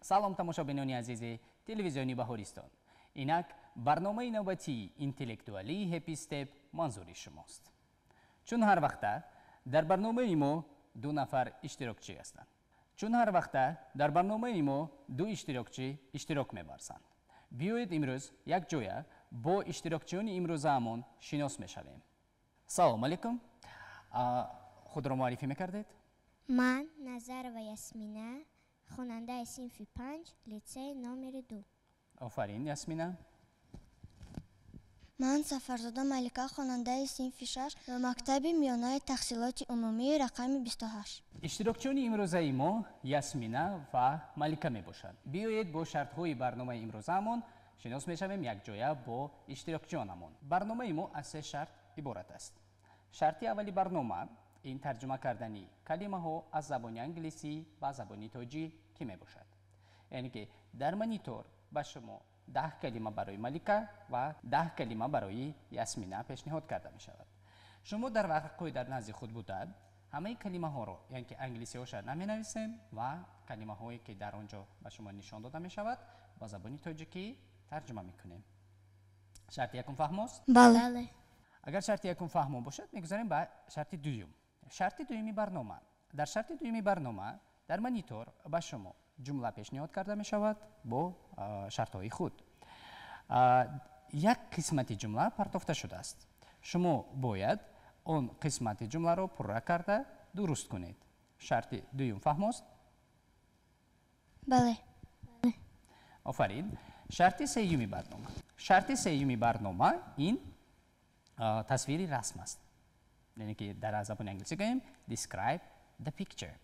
سلام تماشابینان عزیز تلویزیونی بهارستان. اینک برنامه نوبتی اینتלקטואلی هپی استپ منظوری شماست. چون هر وقت در برنامه ما دو نفر اشتراکچی هستند. چون هر وقت در برنامه ما دو اشتراکچی اشتراک می‌ورزند. بیایید امروز یک جای با اشتراکچیان امروزمون شناس می‌شویم. سلام علیکم. خود را معرفی می‌کردید؟ من نظر و یاسمینه خواننده صنف 5 لیسه نمره 2. آفرین یاسمینه. من سفرزاده ملیکه خواننده صنف 6 و مکتب میانه تحصیلات عمومی رقم 28. اشتراکچیان امروزه ما یاسمینه و ملیکه میباشند. بیایید با شرط‌های برنامه امروزمون شناس می‌شویم یک جای با اشتراکچیانمون. برنامه ما از 3 شرط عبارت است. شرط اولی برنامه این ترجمه کردنی کلمه ها از زبان انگلیسی و زبان تاجی که می باشد. یعنی که در مانیتور به شما 10 کلمه برای ملیکه و 10 کلمه برای یاسمینه پیشنهاد کرده می شود. شما در وقتی در نزد خود بودند همه کلمه ها رو یعنی که انگلیسی هاش نمی نویسیم و کلمه هایی که در آنجا به شما نشان داده می شود با زبان تاجیکی ترجمه می کنیم. شرط یکم فهم است؟ بله. اگر شرط یکم فهم باشد میگذاریم به شرط دوم. شرط دومی برنامه. در شرط دومی برنامه در مانیتور به شما جمله پیشنهاد کرده می شود با شرط های خود. یک قسمت جمله پرداخته شده است. شما باید اون قسمت جمله را پر کرده درست کنید. شرط دوم فهم است؟ بله. آفرین. شرط سومی برنامه. شرط سومی برنامه این تصویری رسم است. یعنی که در زبان انگلیسی گوییم describe the picture.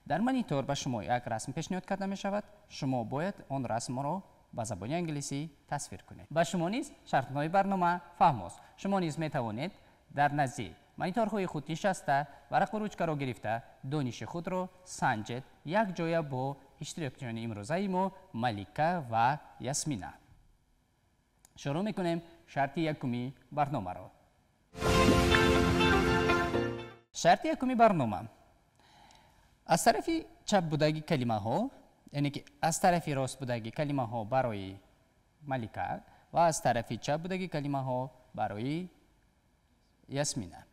در مانیتور به شما یک رسم پیشنهاد کرده می شود. شما باید آن رسم را به زبان انگلیسی تصویر کنید. به شما نیز شرط‌های برنامه فهم است. شما نیز می توانید در نزد مانیتورهای خود نشسته ورق و روچکه را گرفته دانش خود را سنجید یک جای با اشتراکچیان امروزه ما ملیکه و یاسمینه. شروع میکنیم شرط یکمی برنامه را. شرط یکمی برنامه از طرف چپ بودگی کلمه ها یعنی که از طرف راست بودگی کلمه ها برای ملیکه و از طرف چپ بودگی کلمه ها برای یاسمینه.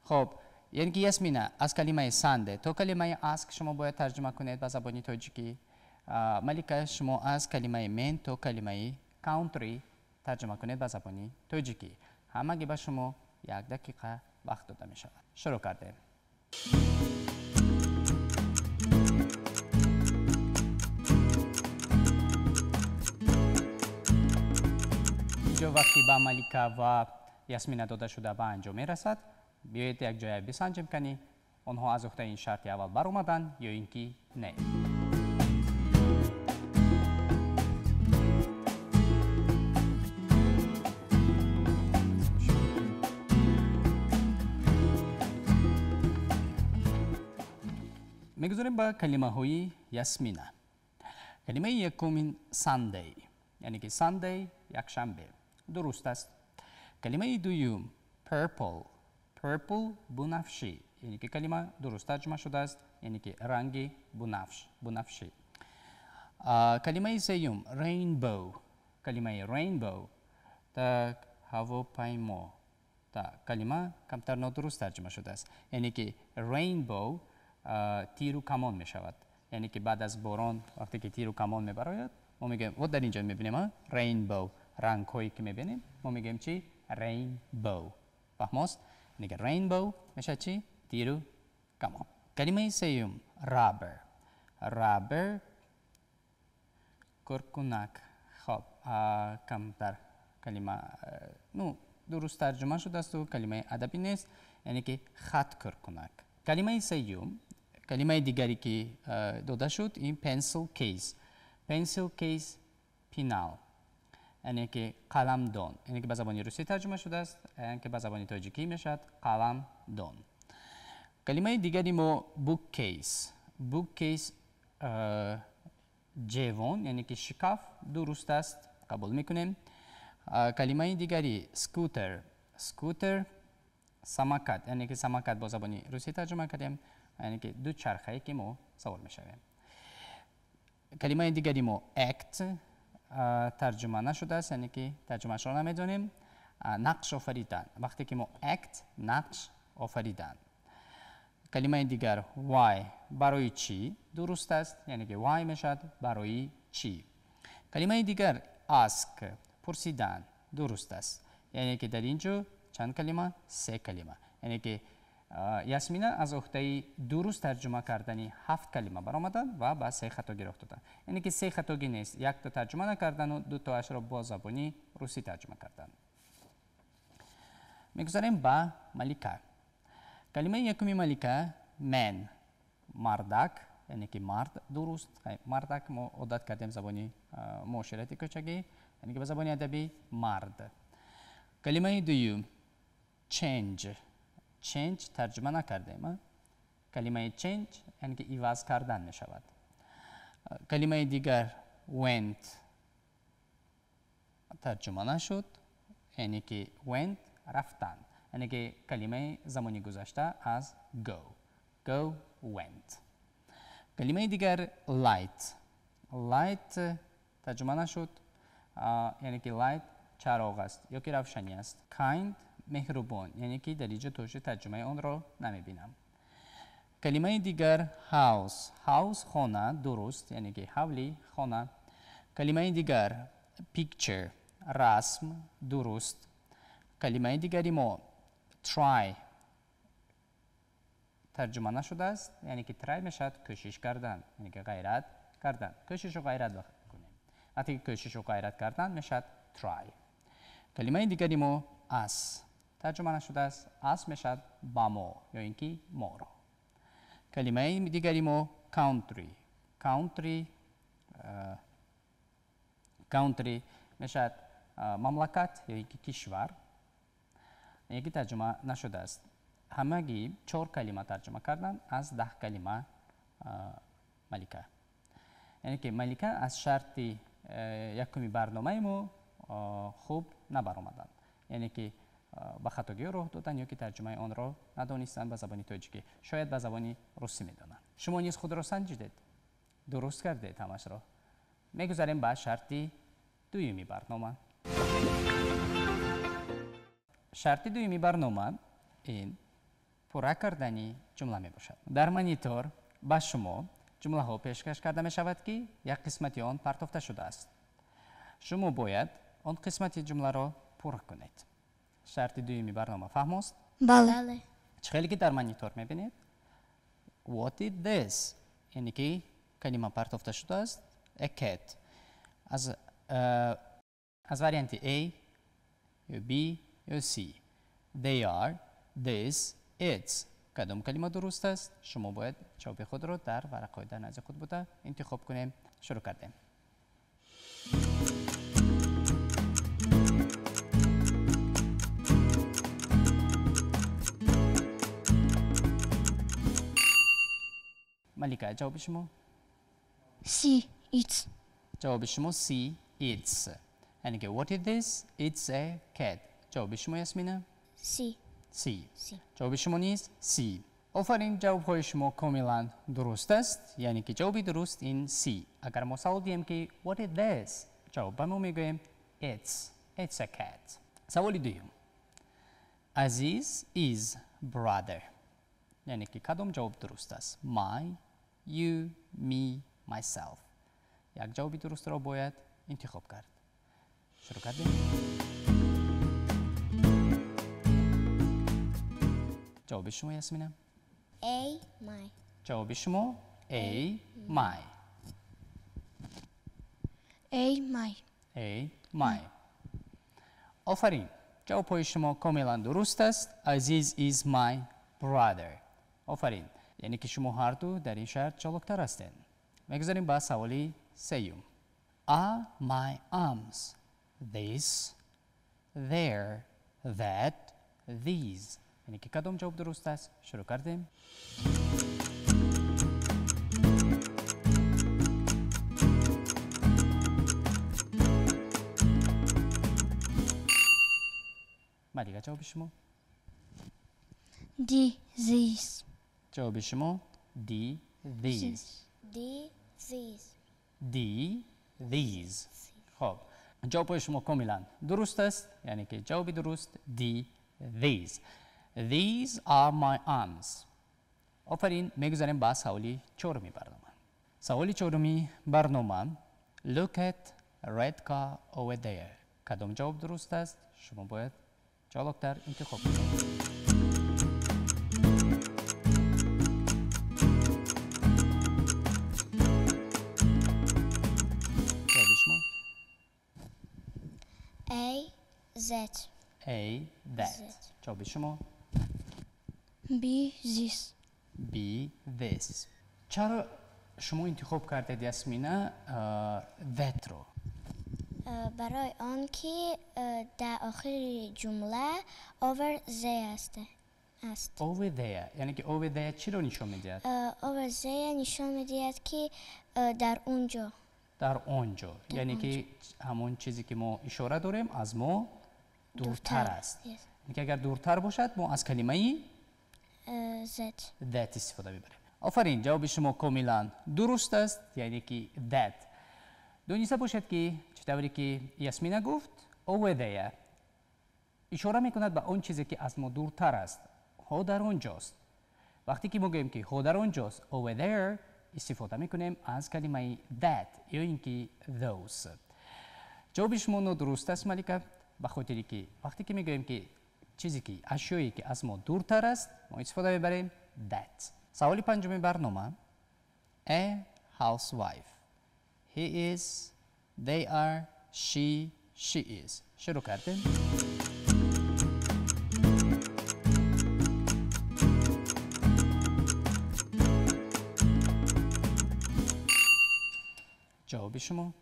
خب یعنی که یاسمینه از کلمه سنده تا کلمه اسک شما باید ترجمه کنید به زبان تاجیکی. ملیکه شما از کلمه من تا کلمه کانتری ترجمه کنید به زبان تاجیکی. همگی به شما 1 دقیقه وقت داده می شود. شروع کردیم. اینجا وقتی به ملیکه و یاسمینه داده شده به انجام می رسد بیایید یک جای بسنجیم کنی آنها از نقطه این شرط اول بر اومدن یا اینکه نه. میگذاریم با کلمه های یاسمینه. کلمه یکم ساندی یعنی که ساندی یک شنبه درست است. کلمه دوم پرپل بنفشی یعنی که کلمه درست ترجمه شده است یعنی که رنگ بنفشی. کلمه سوم رینبو تا هواپیما تا کلمه کمتر نادرست ترجمه شده است یعنی که رینبو تیر و کمان می شود. یعنی که بعد از باران وقتی که تیر و کمان می براید ما میگیم و در اینجا میبینیم رینبو رنگ هایی که میبینیم ما میگیم چی؟ رینبو. فهم است؟ یعنی که رینبو میشه چی؟ تیر و کمان. کلمه سوم رابر کرکنک. خب کمتر کلمه درست ترجمه شده است و کلمه ادبی نیست یعنی که خط کرکنک. کلمه سوم کلمه دیگری که داده شد این پنسل کیس پینال یعنی که قلمدان یعنی که به زبان روسی ترجمه شده است یعنی که به زبان تاجیکی میشد قلمدان. کلمه دیگری ما بوک کیس جوان یعنی که شکاف درست است قبول میکنیم. کلمه دیگری سکوتر سماکت یعنی که سماکت با زبان روسی ترجمه کردیم یعنی که دو چرخه که ما سوار میشویم. کلمه دیگری ما act ترجمه نشده است، یعنی که ترجمهش را نمیدونیم. نقش آفریدن، وقتی که ما act نقش آفریدن. کلمه دیگر why برای چی درست است، یعنی که why میشد برای چی. کلمه دیگر ask پرسیدن درست است، یعنی که در اینجا چند کلمه؟ 3 کلمه. یعنی که یاسمینا از عهده درست ترجمه کردنی 7 کلمه برآمدن و با 3 خطا گرفته دادن. یعنی که 3 خطاگی نیست، 1 تا ترجمه نکردن و 2 تاش را با زبانی روسی ترجمه کردن. میگذاریم با ملکه. کلمه یکمی ملکه من، مردک، یعنی که مرد درست. مردک ما عادت کردیم زبانی معاشرتی کوچگی، یعنی که به زبانی ادبی مرد. کلمه دوم change ترجمه نکردیم. کلمه change یعنی که عوض کردن می شود. کلمه دیگر went ترجمه نشد، یعنی که went رفتن، یعنی که کلمه زمانی گذشته از go went. کلمه دیگر light ترجمه نشد، یعنی که light چراغ است یا که روشنی است. kind مهربان، یعنی که در اینجا توش ترجمه آن را نمی بینم. کلمه دیگر house خانه درست، یعنی که حولی خانه. کلمه دیگر picture رسم درست. کلمه دیگری ما try ترجمه نشده است، یعنی که try میشد کوشش کردن، یعنی که غیرت کردن. کوشش و غیرت کنیم. وقتی کوشش و غیرت کردن میشد try. کلمه دیگری ما as ترجمه نشده است، as میشد با ما یا اینکه ما را. کلمه دیگری ما country میشد مملکت یا اینکه کشور، یکی ترجمه نشده است. همگی 4 کلمه ترجمه کردن از 10 کلمه ملکه. یعنی که ملکه از شرط یکمی برنامه ما خوب نبرآمدن، یعنی که به خطاگی راه دادن یا که ترجمه آن را ندانستن به زبانی تاجیکی، شاید به زبانی روسی میدانند. شما نیز خود را سنجیدید، درست کردید همش را. میگذاریم به شرطی دویمی برنامه. شرطی دویمی برنامه این پورا کردنی جمله می باشد. در مانیتور به شما جمله ها پیشکش کرده می شود که یک قسمتی آن پرتافته شده است. شما باید آن قسمتی جمله را پورا کنید. شرط دویمی برنامه فهم است؟ بله. خیلی که در مانیتور می بینید What is this؟ یعنی که کلمه پرتافته شده است a cat. از وریانت A یا B یا C. They are, this, it's. کدام کلمه درست است؟ شما باید جواب خود را در ورقه در نزد خود بوده انتخاب کنیم. شروع کردیم. ملیکا جواب شما؟ C. It's. جواب شما C. It's. یعنی که what is this? It's a cat. جواب شما یاسمینا؟ C. جواب شما نیست C. آفرین، جواب های شما کاملا درست است، یعنی که جوابی درست این C. اگر ما سوال دیم که what is this؟ جواب به ما میگویم it's a cat. سوال دوم عزیز is brother، یعنی که کدام جواب درست است؟ my، you، me، myself. یک جوابی درست را باید انتخاب کرد. شروع کردیم. جواب شما یاسمینا؟ A. My. جواب شما A. My. My. آفرین، جواب های شما کاملا درست است. عزیز is my brother. آفرین، یعنی که شما هر دو در این شرط چالکتر هستین. میگذاریم با سوالی سیوم. Are my arms this, there, that, these؟ یعنی که کدام جواب درست است؟ شروع کردیم. ملیکا جواب شما؟ D. These. جواب شما D. These. D. These. دی these. خب جواب شما کاملا درست است، یعنی که جواب درست دی these. These are my arms. آفرین. میگذاریم با سوالی چهارمی برنامه. سوالی چهارمی برنامه Look at red car over there. کدام جواب درست است؟ شما باید جالبتر انتخاب کنید. جواب شما A Z A that. جواب شما B this. B this. چرا شما انتخاب کردید یاسمینا that رو؟ برای آنکه در آخر جمله over there است. Over there. یعنی که over there چی رو نشون میدهد؟ over there نشان میدهد که در اونجا. در اونجا. یعنی که همون چیزی که ما اشاره داریم از ما دورتر است. یعنی که اگر دورتر باشد ما از کلمه that استفاده میبریم. آفرین. جواب شما کاملا درست است، یعنی که that. دونسته باشد که چطوری که یاسمینا گفت over there اشاره میکند به اون چیزی که از ما دورتر است. ها در اونجاست. وقتی که ما گوییم که ها در اونجاست over there استفاده میکنیم از کلمه that یا اینکه those. جواب شما درست است ملیکا، به خاطری که وقتی که میگوییم که چیزی که اشیایی که از ما دورتر است ما استفاده میبریم that. سوالی پنجمی برنامه A housewife. He is, they are, she is. شروع کردیم. جواب شما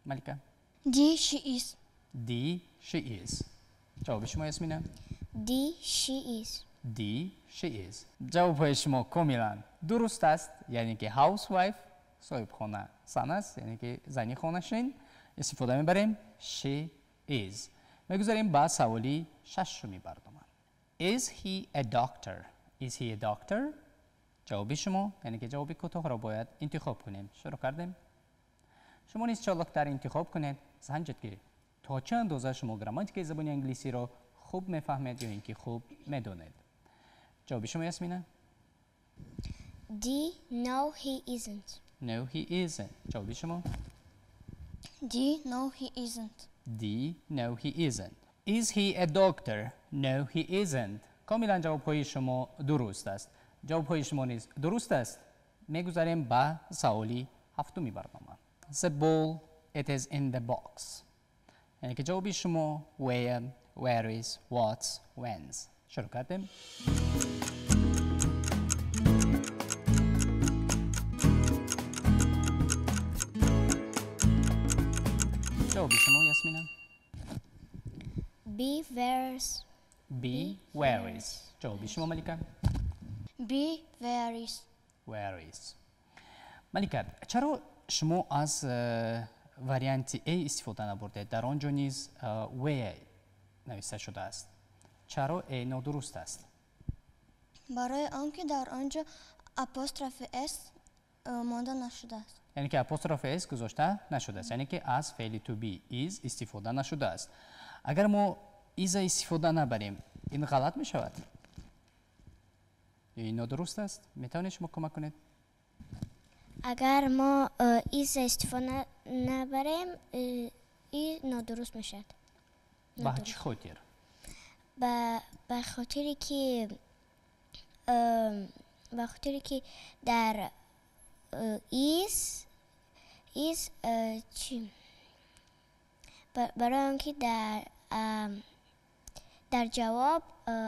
ملیکا D she is. D she is. جواب شما یاسمینا D she is. D she is. جواب شما کاملا درست است، یعنی که housewife صاحب خانه زن است، یعنی که زنی خانه شین استفاده میبریم she is. میگذاریم با سوالی ششمی برنامه Is he a doctor? Is he a doctor? جواب شما یعنی که جواب کوتاه را باید انتخاب کنیم. شروع کردیم. شما نیز چالکتر انتخاب کنید سنجید که تا چه اندازه شما گراماتیک زبان انگلیسی را خوب میفهمید یا اینکه خوب میدونید. جواب شما یاسمینا D no he isn't. No he isn't. جواب شما D no he isn't. D no he isn't. Is he a doctor? No he isn't. کاملا جواب های شما درست است. جواب های شما نیز درست است. میگذاریم با سوالی هفتمی برنامه The ball it is in the box. یعنی که جواب شما where, where is, what, when's. شروع کردیم. جواب شما یاسمینا B where's. B where is. جواب شما ملیکا B where is. where is. ملیکا چرا شما از وریانت A استفاده نبرده؟ در آنجا نیز where نوشته شده است. چرا A نادرست است؟ برای آنکه در آنجا apostrophe s مانده نشده است. یعنی که apostrophe s گذاشته نشده است، یعنی که از فعل to be is استفاده نشده است. اگر ما is استفاده نبریم این غلط می شود؟ این نادرست است؟ میتونید شما کمک کنید؟ اگر ما is استفاده نبریم این نادرست میشد. به چه خاطر؟ به خاطری که در is چی؟ برای آنکه در جواب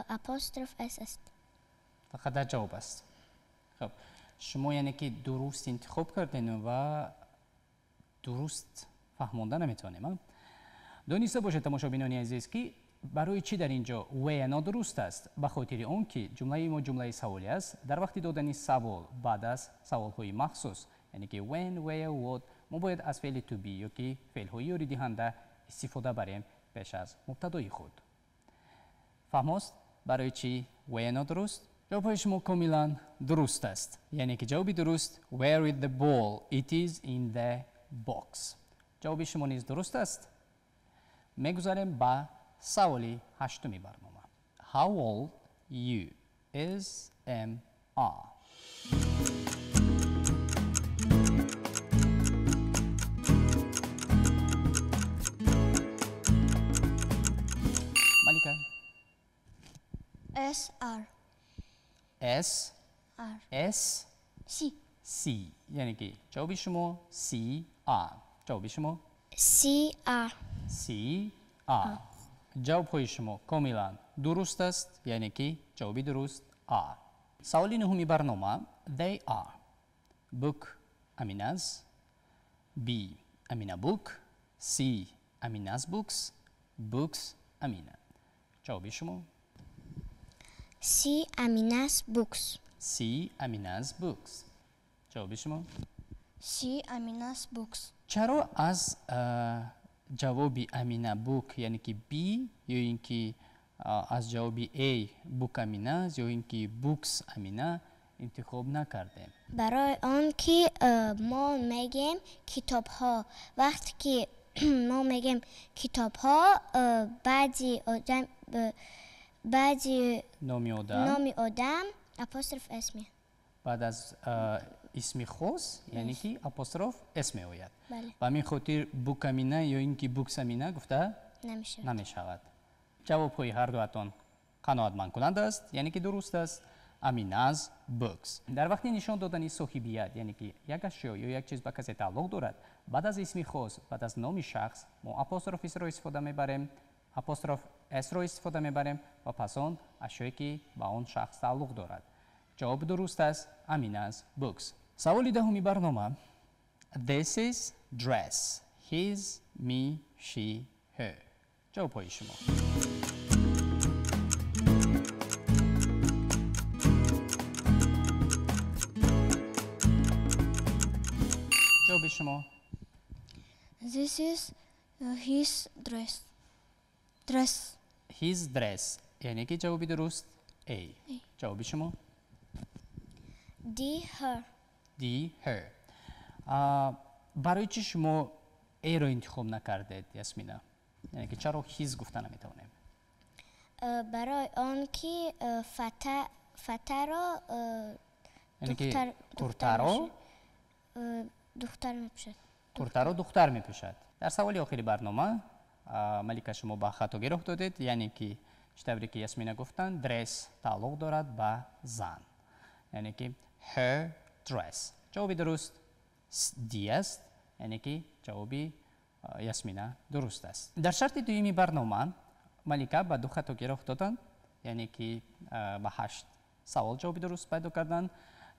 apostrophe s است. فقط در جواب است. خب شما یعنی که درست انتخاب کردین و درست فهمونده نمیتونیم. دانسته باشه تماشابینان عزیز که برای چی در اینجا و نادرست است؟ به خاطر اون که جمله ما جمله سوالی است. در وقتی دادن سوال بعد از سوال های مخصوص یعنی که when, where, what ما باید از فعل to be یا که فعل های یاری دهنده استفاده بریم پیش از مبتدای خود. فهموست برای چی و نادرست؟ جواب شما کاملا درست است. یعنی که جواب درست where is the ball? It is in the box. جواب شما نیز درست است. میگذاریم با سوالی هشتمی برنامه. How old you is am ملیکا. SR S R S C C یعنی که جواب شما C R. جواب شما CR. C R. جواب های شما کاملا درست است یعنی که جوابی درست R. سوالی نهمی برنامه They are book Amina's B Amina book C Amina's books books Amina. جواب شما C. Amina's books. C Amina's books. جواب شما C Amina's books چرا از جوابی امینا بوک یعنی که B یا اینکه از جوابی A بوک امینا یا اینکه بوکس امینا انتخاب نکردیم؟ برای آن که ما میگیم کتاب ها وقتی که ما میگیم کتاب ها بعضی نامی آدم اپوستروف اسمی. بعد از اسم خاص یعنی که اپوستروف اسم آید. بله. و همین خاطر بوک امینا یا اینکه بوکس امینا گفته نمیشود. جواب های هر دوتان قناعتمند کننده است یعنی که درست است. امیناز بوکس. در وقتی نشان دادن صاحبیت یعنی که یک اشیا یا یک چیز به کسی تعلق دارد بعد از اسم خاص بعد از نام شخص ما اپوستروف اس را استفاده میبریم اپوستروف اس را استفاده میبریم و پس آن اشیایی که به آن شخص تعلق دارد. جواب درست است امیناز بوکس. سوال دهمی برنامه This is dress his me she her. جواب های شما جواب شما This is his dress his dress یعنی که جوابی درست A. جواب شما D. her. D. her. برای چی شما A رو انتخاب نکردید یاسمینا؟ یعنی که چرا his گفته نمیتونیم؟ برای آن که فتح را یعنی که کرتا رو دختر میپوشد. کرتا رو دختر میپوشد. در سوالی آخری برنامه ملیکا شما با خطا گیر افتادید یعنی که چطوری که یاسمینا گفتن درس تعلق دارد به زن یعنی که her dress. جوابی درست D است یعنی که جوابی یاسمینا درست است. در شرط دویمی برنامه ملیکا با دو خطا گیر افتادن یعنی که با 8 سوال جوابی درست پیدا کردن.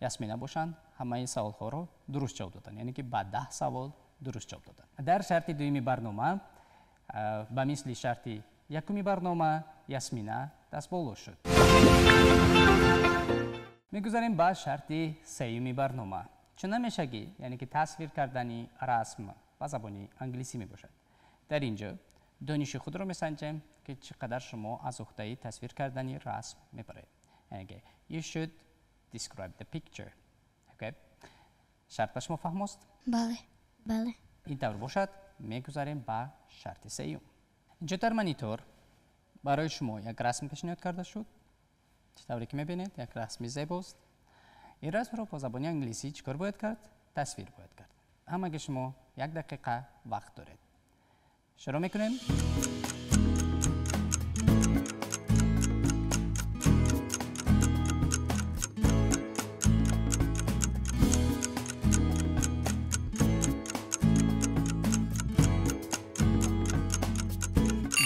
یاسمینا باشن همه سوال ها رو درست جواب دادن یعنی که با 10 سوال درست جواب دادن. در شرط دویمی برنامه با مثل شرط یکمی برنامه یاسمینا دست بالا شد. میگذاریم با شرط سیومی برنامه. چون نمیشگی یعنی که تصویر کردنی رسم با زبانی انگلیسی می باشد. در اینجا دانش خود رو میسنجیم که چقدر شما از عهده تصویر کردنی رسم میبرید. یعنی که you should describe the picture. Okay? شرط به شما فهم است؟ بله. این طور باشد میگذاریم با شرط سیوم. اینجا در مانیتور برای شما یک رسم پیشنهاد کرده شد. چطوری که میبینید یک رسم زیباست. این رسم رو با زبان انگلیسی چیکار باید کرد؟ تصویر باید کرد. اما اگه شما 1 دقیقه وقت دارید. شروع میکنیم.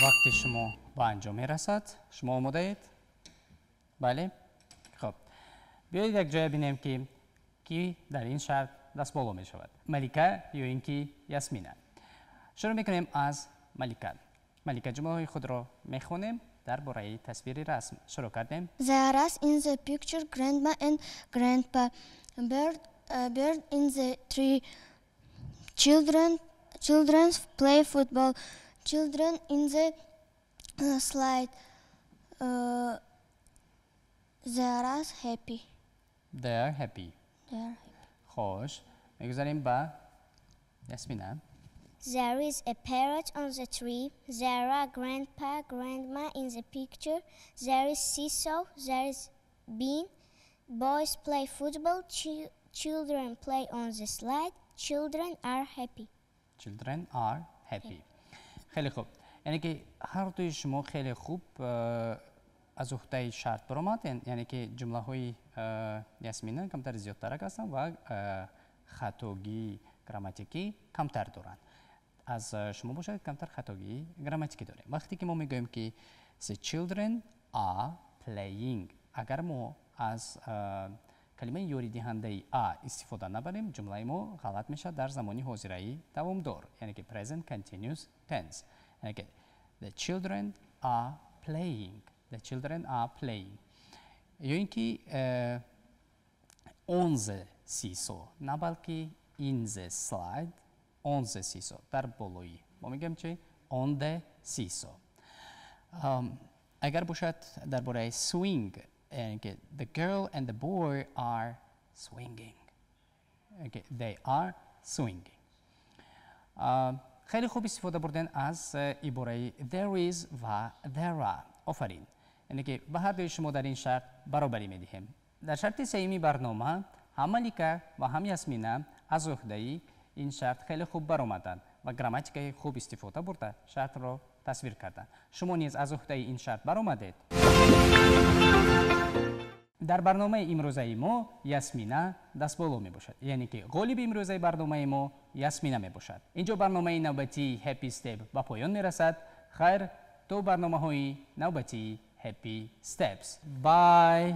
وقتی شما با انجام میرسد شما آماده اید؟ بله؟ خب بیایید یک جای بینیم که کی در این شرط دست بالا می شود. ملیکا یا اینکه یاسمینا. شروع میکنیم از ملیکا. ملیکا جمله های خود را میخونیم درباره تصویر رسم. شروع کردیم. There is in the picture grandma and grandpa. Bird in the tree. Children play football. Children in the slide. They are happy. They are happy. خوش. میگذاریم با ясмина. There is a parrot on the tree. There are grandpa, grandma in the picture. There is seesaw. There is bean. Boys play football. Children play on the slide. Children are happy. Children are happy. خیلی خوب. یعنی که هر دوی شما خیلی خوب از اختای شرط برآمدین، یعنی که جمله های یاسمینا کمتر زیادتر هستن و خطاگی گراماتیکی کمتر دارن. از شما باشد کمتر خطاگی گراماتیکی داریم. وقتی که ما میگوییم که the children are playing، اگر ما از کلمه یاری دهنده استفاده نبریم جمله ما غلط میشه در زمانی حاضره‌ای دوامدار، یعنی که present continuous tense. یعنی که the children are playing. The children are playing. یا اینکه on the seesaw، نه بلکه in the slide. On the seesaw در بالایی ما میگم چه on the seesaw. اگر باشد درباره swing، یعنی که the girl and the boy are swinging. Okay, they are swinging. خیلی خوب استفاده بردن از عباره there is و there are. آفرین. یعنی که به هر دوی شما در این شرط برابری میدهیم. در شرط سیمی برنامه هم ملیکا و هم یاسمینا از عهده این شرط خیلی خوب برآمدند و گراماتیک خوب استفاده برده شرط را تصویر کردند. شما نیز از عهده این شرط برآمدید. در برنامه امروزه ما یاسمینا دست بالا می باشد، یعنی که غالب امروزه برنامه ما یاسمینا می باشد. اینجا برنامه نوبتی هپی استپ به پایان می رسد. خیر تو برنامه های نوبتی هپی استپس. بای.